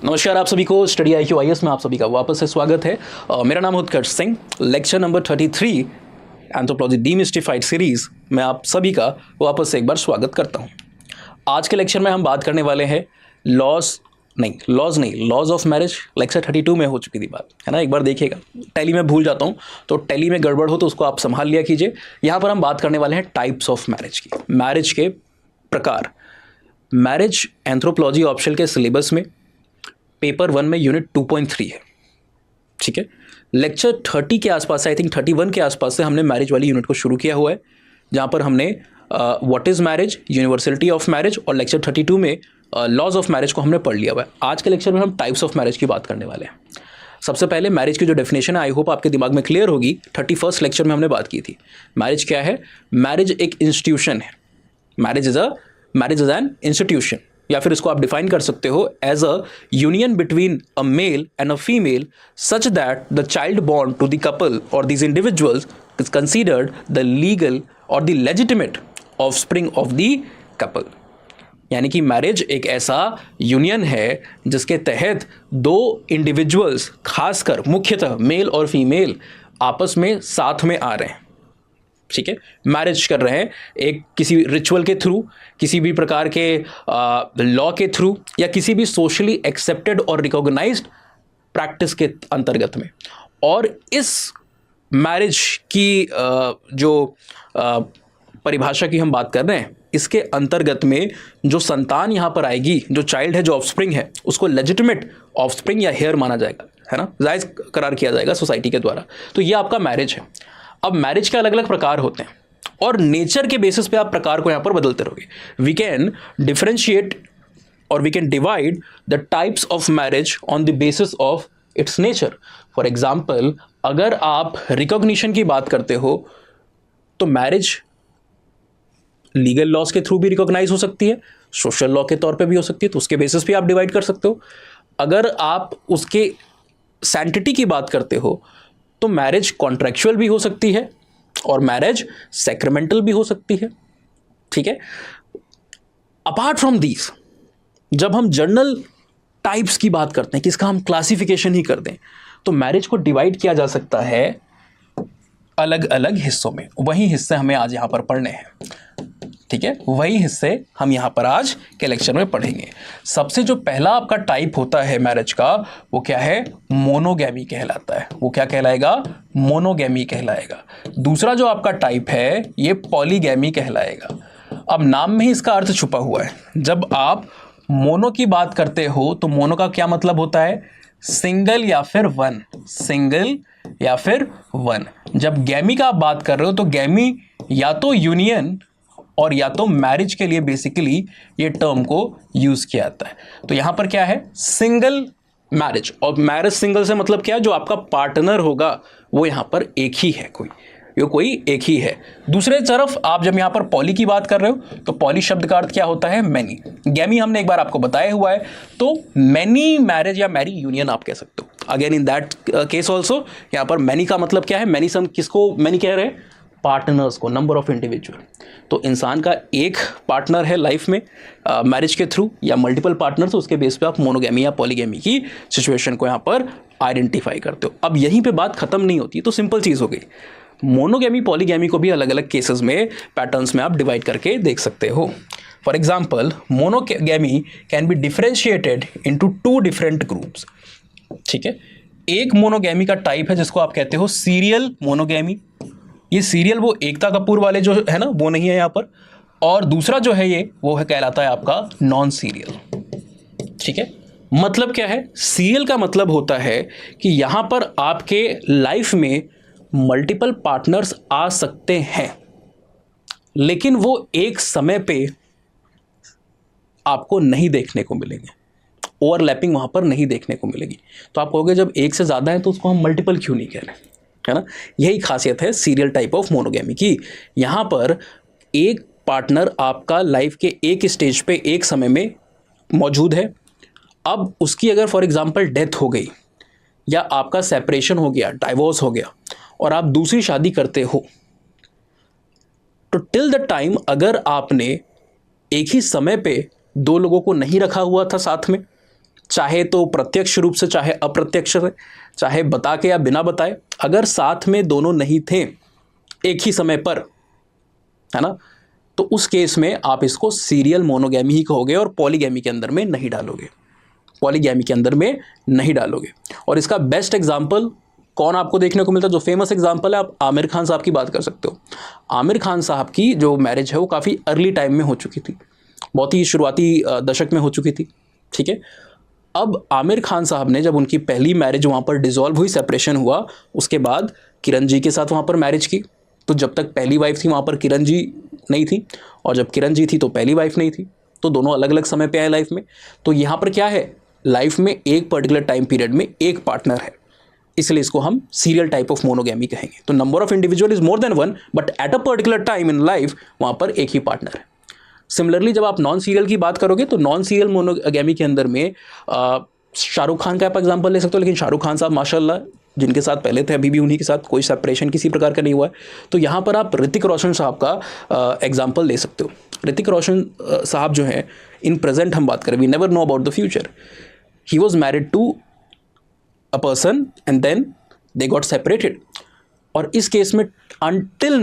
नमस्कार आप सभी को स्टडी IQ IAS में आप सभी का वापस से स्वागत है। मेरा नाम है Utkarsh Singh. Lecture number 33 anthropology demystified series में आप सभी का वापस से एक बार स्वागत करता हूं। आज के लेक्चर में हम बात करने वाले हैं लॉज ऑफ मैरिज। लेक्चर 32 में हो चुकी थी बात, है ना। एक बार देखिएगा, टैली में भूल जाता हूँ तो टैली में गड़बड़ हो तो उसको आप संभाल लिया कीजिए। यहाँ पर हम बात करने वाले हैं टाइप्स ऑफ मैरिज की, मैरिज के प्रकार। मैरिज एंथ्रोपोलॉजी ऑप्शनल के सिलेबस में पेपर 1 में यूनिट 2.3 है, ठीक है। लेक्चर 30 के आसपास, आई थिंक 31 के आसपास से हमने मैरिज वाली यूनिट को शुरू किया हुआ है, जहाँ पर हमने what is marriage, universality of marriage और लेक्चर 32 में लॉज ऑफ मैरिज को हमने पढ़ लिया हुआ है। आज के लेक्चर में हम टाइप्स ऑफ मैरिज की बात करने वाले हैं। सबसे पहले मैरिज की जो डेफिनेशन है, आई होप आपके दिमाग में क्लियर होगी। 31st लेक्चर में हमने बात की थी। मैरिज क्या है? मैरिज एक इंस्टीट्यूशन है। मैरिज इज एन इंस्टीट्यूशन, या फिर इसको आप डिफाइन कर सकते हो as a union between a male and a female such that the child born to the couple और these individuals is considered the legal और the legitimate offspring of the couple. यानी कि मैरिज एक ऐसा union है जिसके तहत दो इंडिविजुअल्स, खासकर मुख्यतः मेल और फीमेल, आपस में साथ में आ रहे हैं, ठीक है। मैरिज कर रहे हैं एक किसी रिचुअल के थ्रू, किसी भी प्रकार के लॉ के थ्रू, या किसी भी सोशली एक्सेप्टेड और रिकॉग्नाइज्ड प्रैक्टिस के अंतर्गत में। और इस मैरिज की जो परिभाषा की हम बात कर रहे हैं, इसके अंतर्गत में जो संतान यहाँ पर आएगी, जो चाइल्ड है, जो ऑफस्प्रिंग है, उसको लेजिटिमेट ऑफस्प्रिंग या हेयर माना जाएगा, है ना, जायज़ करार किया जाएगा सोसाइटी के द्वारा। तो ये आपका मैरिज है। अब मैरिज के अलग अलग प्रकार होते हैं और नेचर के बेसिस पे आप प्रकार को यहाँ पर बदलते रहोगे। वी कैन डिफरेंशिएट और we can divide the types of marriage on the basis of its nature. For example, अगर आप रिकॉग्निशन की बात करते हो तो मैरिज लीगल लॉज के थ्रू भी रिकॉग्नाइज हो सकती है, सोशल लॉ के तौर पे भी हो सकती है, तो उसके बेसिस पे आप डिवाइड कर सकते हो। अगर आप उसके सैंक्टिटी की बात करते हो तो मैरिज कॉन्ट्रैक्चुअल भी हो सकती है और मैरिज सैक्रामेंटल भी हो सकती है, ठीक है। अपार्ट फ्रॉम दीज, जब हम जनरल टाइप्स की बात करते हैं, किसका हम क्लासिफिकेशन ही कर दें, तो मैरिज को डिवाइड किया जा सकता है अलग अलग हिस्सों में। वही हिस्से हमें आज यहाँ पर पढ़ने हैं, ठीक है। वही हिस्से हम यहाँ पर आज के लेक्चर में पढ़ेंगे। सबसे जो पहला आपका टाइप होता है मैरिज का, वो क्या है? मोनोगैमी कहलाता है। वो क्या कहलाएगा? मोनोगैमी कहलाएगा। दूसरा जो आपका टाइप है, ये पॉलीगैमी कहलाएगा। अब नाम में ही इसका अर्थ छुपा हुआ है। जब आप मोनो की बात करते हो तो मोनो का क्या मतलब होता है? सिंगल या फिर वन, सिंगल या फिर वन। जब गैमी का आप बात कर रहे हो तो गैमी या तो यूनियन और या तो मैरिज के लिए बेसिकली ये टर्म को यूज किया जाता है। तो यहां पर क्या है? Single marriage. और मैरिज सिंगल से मतलब क्या है? जो आपका पार्टनर होगा वो यहां पर एक ही है, कोई एक ही है। दूसरे तरफ आप जब यहां पर पॉली की बात कर रहे हो तो पॉली शब्द का अर्थ क्या होता है? मैनी। गैमी हमने एक बार आपको बताया हुआ है, तो मैनी मैरिज या मैरी यूनियन आप कह सकते हो। Again in that case also यहां पर मैनी का मतलब क्या है? मैनी सम, किसको मैनी कह रहे हैं? पार्टनर्स को, नंबर ऑफ इंडिविजुअल। तो इंसान का एक पार्टनर है लाइफ में मैरिज के थ्रू, या मल्टीपल पार्टनर्स, उसके बेस पे आप मोनोगैमी या पॉलीगैमी की सिचुएशन को यहाँ पर आइडेंटिफाई करते हो। अब यहीं पे बात खत्म नहीं होती, तो सिंपल चीज़ हो गई। मोनोगैमी पॉलीगैमी को भी अलग अलग केसेस में, पैटर्न्स में आप डिवाइड करके देख सकते हो। For example, monogamy can be differentiated into 2 different groups, ठीक है। एक मोनोगैमी का टाइप है जिसको आप कहते हो सीरियल मोनोगैमी। ये सीरियल वो एकता कपूर वाले जो है ना, वो नहीं है यहाँ पर। और दूसरा जो है ये, वो है कहलाता है आपका नॉन सीरियल, ठीक है। मतलब क्या है? सीरियल का मतलब होता है कि यहां पर आपके लाइफ में मल्टीपल पार्टनर्स आ सकते हैं, लेकिन वो एक समय पे आपको नहीं देखने को मिलेंगे, ओवरलैपिंग वहां पर नहीं देखने को मिलेगी। तो आप कहोगे जब एक से ज्यादा है तो उसको हम मल्टीपल क्यों नहीं कह रहे, है ना। यही खासियत है सीरियल टाइप ऑफ मोनोगैमी की। यहां पर एक पार्टनर आपका लाइफ के एक स्टेज पे एक समय में मौजूद है। अब उसकी अगर फॉर एग्जांपल डेथ हो गई, या आपका सेपरेशन हो गया, डाइवोर्स हो गया, और आप दूसरी शादी करते हो, तो टिल द टाइम अगर आपने एक ही समय पे दो लोगों को नहीं रखा हुआ था साथ में, चाहे तो प्रत्यक्ष रूप से, चाहे अप्रत्यक्ष से, चाहे बता के या बिना बताए, अगर साथ में दोनों नहीं थे एक ही समय पर, है ना, तो उस केस में आप इसको सीरियल मोनोगैमी ही कहोगे और पॉलीगैमी के अंदर में नहीं डालोगे, पॉलीगैमी के अंदर में नहीं डालोगे। और इसका बेस्ट एग्जाम्पल कौन आपको देखने को मिलता है? जो फेमस एग्जाम्पल है, आप आमिर खान साहब की बात कर सकते हो। आमिर खान साहब की जो मैरिज है वो काफ़ी अर्ली टाइम में हो चुकी थी, बहुत ही शुरुआती दशक में हो चुकी थी, ठीक है। अब आमिर खान साहब ने जब उनकी पहली मैरिज वहाँ पर डिसॉल्व हुई, सेपरेशन हुआ, उसके बाद किरण जी के साथ वहाँ पर मैरिज की। तो जब तक पहली वाइफ थी वहाँ पर किरण जी नहीं थी, और जब किरण जी थी तो पहली वाइफ नहीं थी, तो दोनों अलग अलग समय पे आए लाइफ में। तो यहाँ पर क्या है, लाइफ में एक पर्टिकुलर टाइम पीरियड में एक पार्टनर है, इसलिए इसको हम सीरियल टाइप ऑफ मोनोगैमी कहेंगे। तो number of individual is more than one, but at a particular time in life वहाँ पर एक ही पार्टनर है। सिमिलरली जब आप नॉन सीरियल की बात करोगे तो नॉन सीरियल मोनोगैमी के अंदर में शाहरुख खान का आप एग्जांपल ले सकते हो, लेकिन शाहरुख खान साहब माशाल्लाह जिनके साथ पहले थे अभी भी उन्हीं के साथ, कोई सेपरेशन किसी प्रकार का नहीं हुआ है। तो यहाँ पर आप ऋतिक रोशन साहब का एग्जांपल ले सकते हो। ऋतिक रोशन साहब जो है, इन प्रेजेंट हम बात करें, we never know about the future, he was married to a person and then they got separated. और इस केस में टिल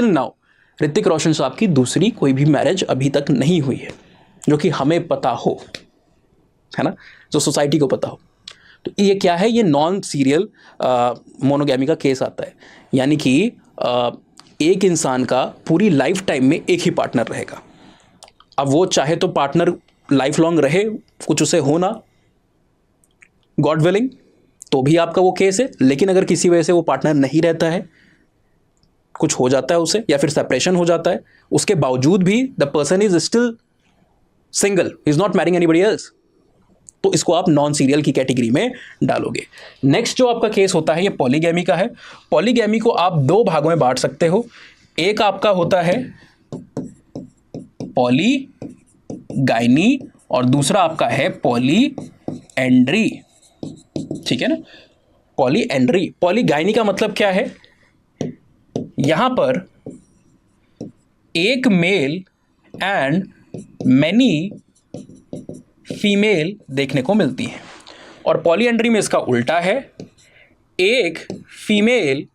नाउ ऋतिक रोशन साहब की दूसरी कोई भी मैरिज अभी तक नहीं हुई है, जो कि हमें पता हो, है ना, जो सोसाइटी को पता हो। तो ये क्या है, ये नॉन सीरियल मोनोगैमी का केस आता है, यानी कि एक इंसान का पूरी लाइफ टाइम में एक ही पार्टनर रहेगा। अब वो चाहे तो पार्टनर लाइफ लॉन्ग रहे, कुछ उसे हो ना, गॉड विलिंग, तो भी आपका वो केस है। लेकिन अगर किसी वजह से वो पार्टनर नहीं रहता है, कुछ हो जाता है उसे, या फिर सेपरेशन हो जाता है, उसके बावजूद भी the person is still single, is not marrying anybody else, तो इसको आप नॉन सीरियल की कैटेगरी में डालोगे। नेक्स्ट जो आपका केस होता है ये पॉलीगैमी का है। पॉलीगैमी को आप दो भागों में बांट सकते हो। एक आपका होता है पॉलीगाइनी और दूसरा आपका है पॉलीएंड्री, ठीक है ना। पॉलीएंड्री, पॉलीगाइनी का मतलब क्या है, यहां पर एक मेल एंड मैनी फीमेल देखने को मिलती है, और पॉलीएंड्री में इसका उल्टा है, एक फीमेल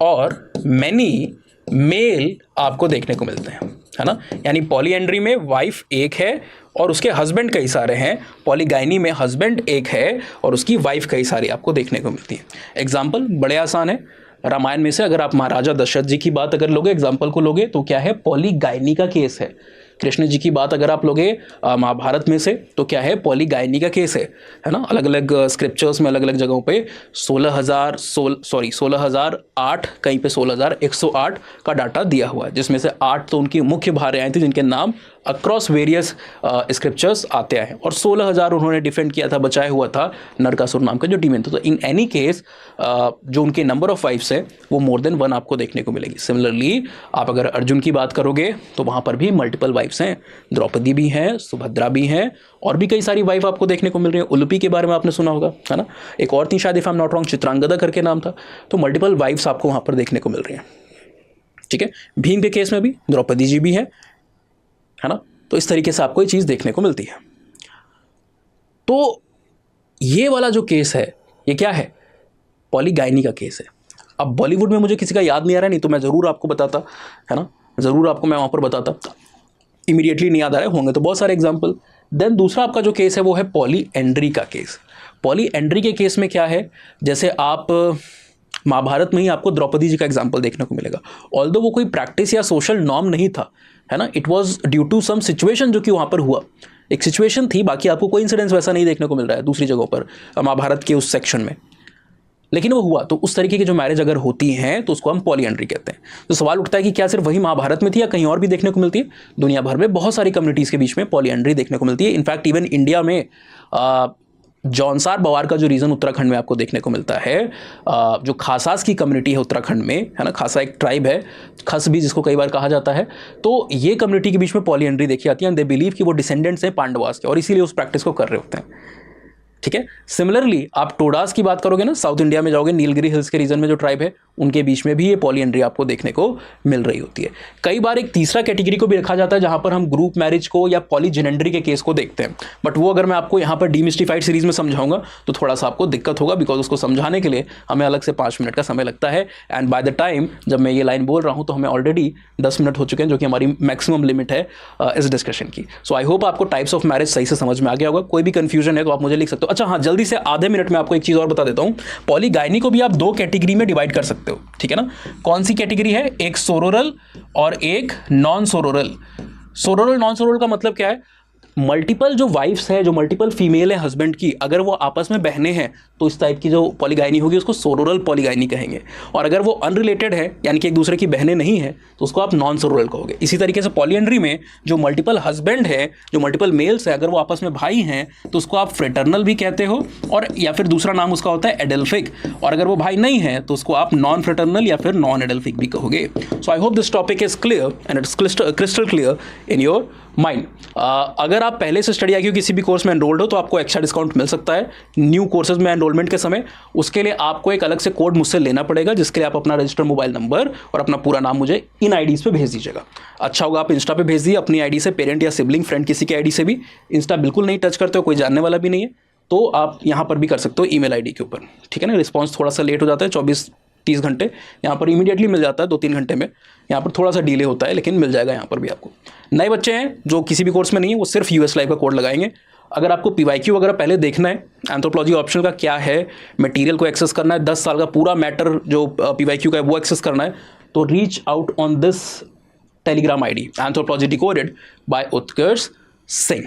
और मैनी मेल आपको देखने को मिलते हैं, है ना। यानी पॉलीएंड्री में वाइफ एक है और उसके हस्बैंड कई सारे हैं, पॉलीगाइनी में हस्बैंड एक है और उसकी वाइफ कई सारी आपको देखने को मिलती है। एग्जाम्पल बड़े आसान है, रामायण में से अगर आप महाराजा दशरथ जी की बात अगर लोगे, एग्जाम्पल को लोगे, तो क्या है, पॉलीगाइनी का केस है। कृष्ण जी की बात अगर आप लोगे महाभारत में से, तो क्या है, पॉलीगाइनी का केस है ना। अलग अलग स्क्रिप्चर्स में अलग अलग जगहों पे 16,008, कहीं पे 16,108 का डाटा दिया हुआ है, जिसमें से 8 तो उनकी मुख्य भार्याएं थी जिनके नाम अक्रॉस वेरियस स्क्रिप्चर्स आते हैं, और 16,000 उन्होंने डिफेंड किया था, बचाया हुआ था नरकासुर नाम का जो डीमन था। तो इन एनी केस जो उनके नंबर ऑफ वाइफ्स है वो मोर देन वन आपको देखने को मिलेगी। सिमिलरली आप अगर अर्जुन की बात करोगे तो वहाँ पर भी मल्टीपल वाइफ्स हैं, द्रौपदी भी हैं, सुभद्रा भी हैं, और भी कई सारी वाइफ आपको देखने को मिल रही है। उलूपी के बारे में आपने सुना होगा, है ना। एक और थी शायद, if I am not wrong, Chitrangada करके नाम था। तो मल्टीपल वाइफ्स आपको वहाँ पर देखने को मिल रही हैं, ठीक है। भीम के केस में भी द्रौपदी जी भी है ना। तो इस तरीके से आपको ये चीज़ देखने को मिलती है। तो ये वाला जो केस है ये क्या है, पॉलीगाइनी का केस है। अब बॉलीवुड में मुझे किसी का याद नहीं आ रहा, नहीं तो मैं ज़रूर आपको बताता, है ना, ज़रूर आपको मैं वहाँ पर बताता। इमीडिएटली नहीं याद आ रहे होंगे तो बहुत सारे एग्जाम्पल। देन दूसरा आपका जो केस है वो है पॉलीएंड्री का केस। पॉलीएंड्री के केस में क्या है, जैसे आप महाभारत में ही आपको द्रौपदी जी का एग्जाम्पल देखने को मिलेगा। ऑल्दो वो कोई प्रैक्टिस या सोशल नॉर्म नहीं था, है ना, it was due to some situation जो कि वहाँ पर हुआ, एक सिचुएशन थी, बाकी आपको कोई इंसिडेंस वैसा नहीं देखने को मिल रहा है दूसरी जगहों पर महाभारत के उस सेक्शन में, लेकिन वो हुआ। तो उस तरीके की जो मैरिज अगर होती हैं तो उसको हम पॉलीएंड्री कहते हैं। तो सवाल उठता है कि क्या सिर्फ वही महाभारत में थी या कहीं और भी देखने को मिलती है? दुनिया भर में बहुत सारी कम्युनिटीज़ के बीच में पॉलीएंड्री देखने को मिलती है। इनफैक्ट इवन इंडिया में जौनसार बवार का जो रीजन उत्तराखंड में आपको देखने को मिलता है, जो खासास की कम्युनिटी है उत्तराखंड में, है ना, खासा एक ट्राइब है, खस भी जिसको कई बार कहा जाता है, तो ये कम्युनिटी के बीच में पॉलीएंड्री देखी जाती है। एंड दे बिलीव कि वो डिसेंडेंट्स हैं पांडवास के, और इसीलिए उस प्रैक्टिस को कर रहे होते हैं, ठीक है। सिमिलरली आप टोडास की बात करोगे ना, साउथ इंडिया में जाओगे, नीलगिरी हिल्स के रीजन में जो ट्राइब है उनके बीच में भी ये पॉलीएंड्री आपको देखने को मिल रही होती है। कई बार एक तीसरा कैटेगरी को भी रखा जाता है जहां पर हम ग्रुप मैरिज को या पॉलीजेनेंडरी के केस को देखते हैं, बट वो अगर मैं आपको यहाँ पर डीमिस्टिफाइड सीरीज में समझाऊंगा तो थोड़ा सा आपको दिक्कत होगा, बिकॉज उसको समझाने के लिए हमें अलग से 5 मिनट का समय लगता है। एंड बाय द टाइम जब मैं ये लाइन बोल रहा हूँ तो हमें ऑलरेडी 10 मिनट हो चुके हैं, जो कि हमारी मैक्सिमम लिमिट है इस डिस्कशन की। सो आई होप आपको टाइप्स ऑफ मैरिज सही से समझ में आ गया होगा। कोई भी कंफ्यूजन है तो आप मुझे लिख सकते हो। अच्छा हाँ, जल्दी से आधे मिनट में आपको एक चीज़ और बता देता हूँ, पॉलीगाइनी को भी आप 2 कैटेगरी में डिवाइड कर सकते हो, ठीक है ना। कौन सी कैटेगरी है? एक सोरोरल और एक नॉन सोरोरल। सोरोरल नॉन सोरोरल का मतलब क्या है? मल्टीपल जो वाइफ्स है, जो मल्टीपल फीमेल है हस्बैंड की, अगर वो आपस में बहनें हैं तो इस टाइप की जो पॉलीगाइनी होगी उसको सोरोरल पॉलीगाइनी कहेंगे। और अगर वो अनरिलेटेड है, यानी कि एक दूसरे की बहनें नहीं है, तो उसको आप नॉन सोरोरल कहोगे। इसी तरीके से पॉलीएंड्री में जो मल्टीपल हस्बैंड है, जो मल्टीपल मेल्स है, अगर वो आपस में भाई हैं तो उसको आप फ्रेटर्नल भी कहते हो, और या फिर दूसरा नाम उसका होता है एडेल्फिक। और अगर वो भाई नहीं है तो उसको आप नॉन फ्रेटर्नल या फिर नॉन एडेल्फिक भी कहोगे। So I hope this topic is clear and it's crystal clear in your mind. अगर आप पहले से स्टडी आईक्यू किसी भी कोर्स में एनरोल्ड हो तो आपको एक्स्ट्रा डिस्काउंट मिल सकता है न्यू कोर्सेज में एनरोलमेंट के समय। उसके लिए आपको एक अलग से कोड मुझसे लेना पड़ेगा, जिसके लिए आप अपना रजिस्टर्ड मोबाइल नंबर और अपना पूरा नाम मुझे इन आईडीज़ पे भेज दीजिएगा। अच्छा होगा आप इंस्टा पे भेज दीजिए अपनी आईडी से, पेरेंट या सिबलिंग फ्रेंड किसी की आईडी से भी। इंस्टा बिल्कुल नहीं टच करते हो, कोई जानने वाला भी नहीं है, तो आप यहाँ पर भी कर सकते हो ईमेल आईडी के ऊपर, ठीक है ना। रिस्पॉन्स थोड़ा सा लेट हो जाता है, 24-30 घंटे, यहाँ पर इमीडिएटली मिल जाता है 2-3 घंटे में, यहाँ पर थोड़ा सा डिले होता है, लेकिन मिल जाएगा यहाँ पर भी आपको। नए बच्चे हैं जो किसी भी कोर्स में नहीं है, वो सिर्फ यूएस लाइव का कोड लगाएंगे। अगर आपको पीवाईक्यू वगैरह पहले देखना है, एंथ्रोपोलॉजी ऑप्शनल का क्या है, मटेरियल को एक्सेस करना है, 10 साल का पूरा मैटर जो पीवाईक्यू का है वो एक्सेस करना है, तो reach out on this Telegram ID, anthropology decoded by Utkarsh Singh.